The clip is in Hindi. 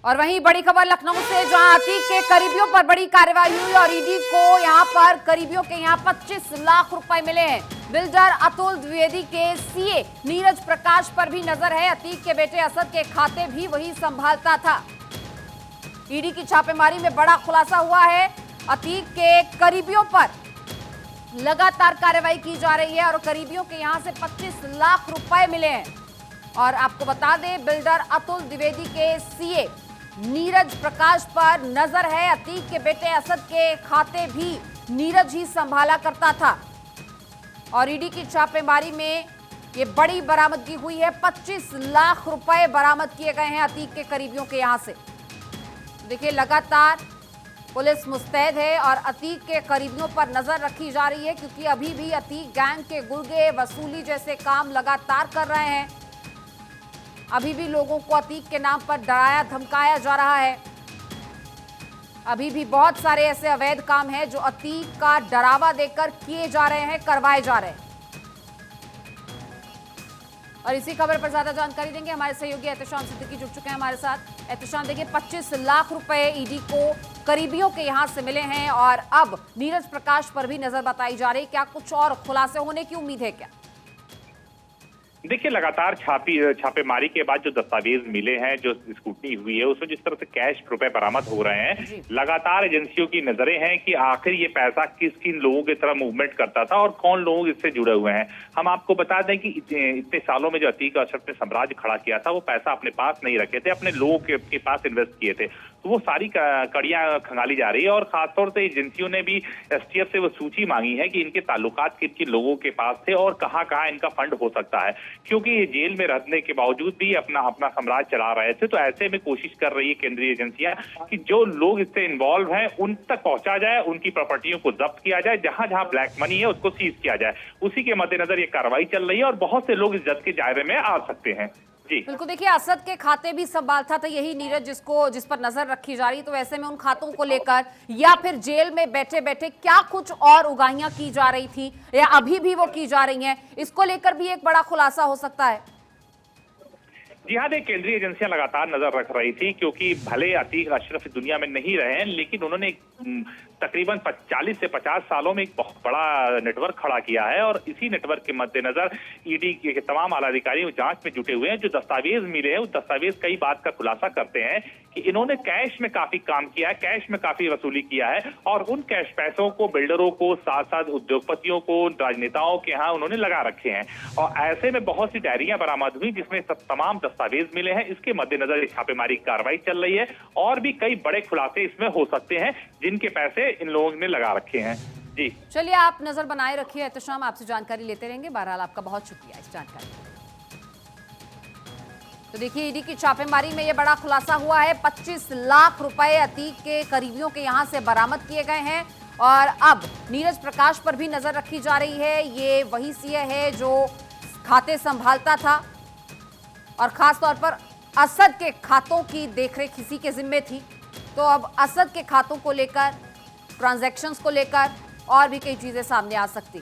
और वहीं बड़ी खबर लखनऊ से, जहां अतीक के करीबियों पर बड़ी कार्रवाई हुई और ईडी को यहां पर करीबियों के यहां 25 लाख रुपए मिले हैं। बिल्डर अतुल द्विवेदी के सीए नीरज प्रकाश पर भी नजर है। अतीक के बेटे असद के खाते भी वही संभालता था। ईडी की छापेमारी में बड़ा खुलासा हुआ है। अतीक के करीबियों पर लगातार कार्रवाई की जा रही है और करीबियों के यहां से 25 लाख रुपए मिले हैं। और आपको बता दें, बिल्डर अतुल द्विवेदी के सीए नीरज प्रकाश पर नजर है। अतीक के बेटे असद के खाते भी नीरज ही संभाला करता था। और ईडी की छापेमारी में ये बड़ी बरामदगी हुई है। 25 लाख रुपए बरामद किए गए हैं अतीक के करीबियों के यहां से। देखिए, लगातार पुलिस मुस्तैद है और अतीक के करीबियों पर नजर रखी जा रही है, क्योंकि अभी भी अतीक गैंग के गुर्गे वसूली जैसे काम लगातार कर रहे हैं। अभी भी लोगों को अतीक के नाम पर डराया धमकाया जा रहा है। अभी भी बहुत सारे ऐसे अवैध काम हैं जो अतीक का डरावा देकर किए जा रहे हैं, करवाए जा रहे हैं। और इसी खबर पर ज्यादा जानकारी देंगे हमारे सहयोगी एहतशाम सिद्दीकी, जुड़ चुके हैं हमारे साथ। एहतशाम, देखिए, 25 लाख रुपए ईडी को करीबियों के यहां से मिले हैं और अब नीरज प्रकाश पर भी नजर बताई जा रही है। क्या कुछ और खुलासे होने की उम्मीद है क्या? देखिए, लगातार छापेमारी के बाद जो दस्तावेज मिले हैं, जो स्क्रूटनी हुई है, उसमें जिस तरह से कैश रुपए बरामद हो रहे हैं, लगातार एजेंसियों की नजरें हैं कि आखिर ये पैसा किस किन लोगों की तरह मूवमेंट करता था और कौन लोग इससे जुड़े हुए हैं। हम आपको बता दें कि इतने सालों में जो अतीक अशरफ ने साम्राज्य खड़ा किया था, वो पैसा अपने पास नहीं रखे थे, अपने लोगों के पास इन्वेस्ट किए थे। तो वो सारी कड़ियां खंगाली जा रही है और खासतौर से एजेंसियों ने भी एसटीएफ से वो सूची मांगी है कि इनके ताल्लुकात किन किन लोगों के पास थे और कहाँ कहाँ इनका फंड हो सकता है, क्योंकि ये जेल में रहने के बावजूद भी अपना साम्राज्य चला रहे थे। तो ऐसे में कोशिश कर रही है केंद्रीय एजेंसियां कि जो लोग इससे इन्वॉल्व हैं उन तक पहुंचा जाए, उनकी प्रॉपर्टियों को जब्त किया जाए, जहां जहां ब्लैक मनी है उसको सीज किया जाए। उसी के मद्देनजर ये कार्रवाई चल रही है और बहुत से लोग इस जज के दायरे में आ सकते हैं। जी बिल्कुल, देखिए, असद के खाते भी संभालता था यही नीरज, जिस पर नजर रखी जा रही। तो ऐसे में उन खातों को लेकर या फिर जेल में बैठे बैठे क्या कुछ और उगाहियां की जा रही थी या अभी भी वो की जा रही हैं, इसको लेकर भी एक बड़ा खुलासा हो सकता है। जी हाँ, केंद्रीय एजेंसियां लगातार नजर रख रही थी, क्योंकि भले अतीक अशरफ दुनिया में नहीं रहे हैं, लेकिन उन्होंने तकरीबन 40 से 50 सालों में एक बहुत बड़ा नेटवर्क खड़ा किया है। और इसी नेटवर्क के मद्देनजर ईडी के तमाम आला अधिकारी जांच में जुटे हुए हैं। जो दस्तावेज मिले हैं, उस दस्तावेज कई बात का खुलासा करते हैं कि इन्होंने कैश में काफी काम किया है, कैश में काफी वसूली किया है और उन कैश पैसों को बिल्डरों को, साथ साथ उद्योगपतियों को, राजनेताओं के यहाँ उन्होंने लगा रखे हैं। और ऐसे में बहुत सी डायरियां बरामद हुई जिसमें तमाम दस्तावेज मिले हैं। इसके मद्देनजर छापेमारी कार्रवाई चल रही है और भी कई बड़े खुलासे इसमें हो सकते हैं जिनके पैसे इन लोगों ने लगा रखे हैं। जी चलिए, आप नजर बनाए रखिए एहतशाम, आपसे जानकारी लेते रहेंगे। बहरहाल आपका बहुत शुक्रिया इस जानकारी। तो देखिए, ईडी की छापेमारी में यह बड़ा खुलासा हुआ है। 25 लाख रुपए अतीक के करीबियों के यहां से बरामद किए गए हैं और अब नीरज प्रकाश पर भी नजर रखी जा रही है। ये वही सीए है जो खाते संभालता था और खासतौर पर असद के खातों की देखरेख इसी के जिम्मे थी। तो अब असद के खातों को लेकर, ट्रांजैक्शंस को लेकर और भी कई चीजें सामने आ सकती।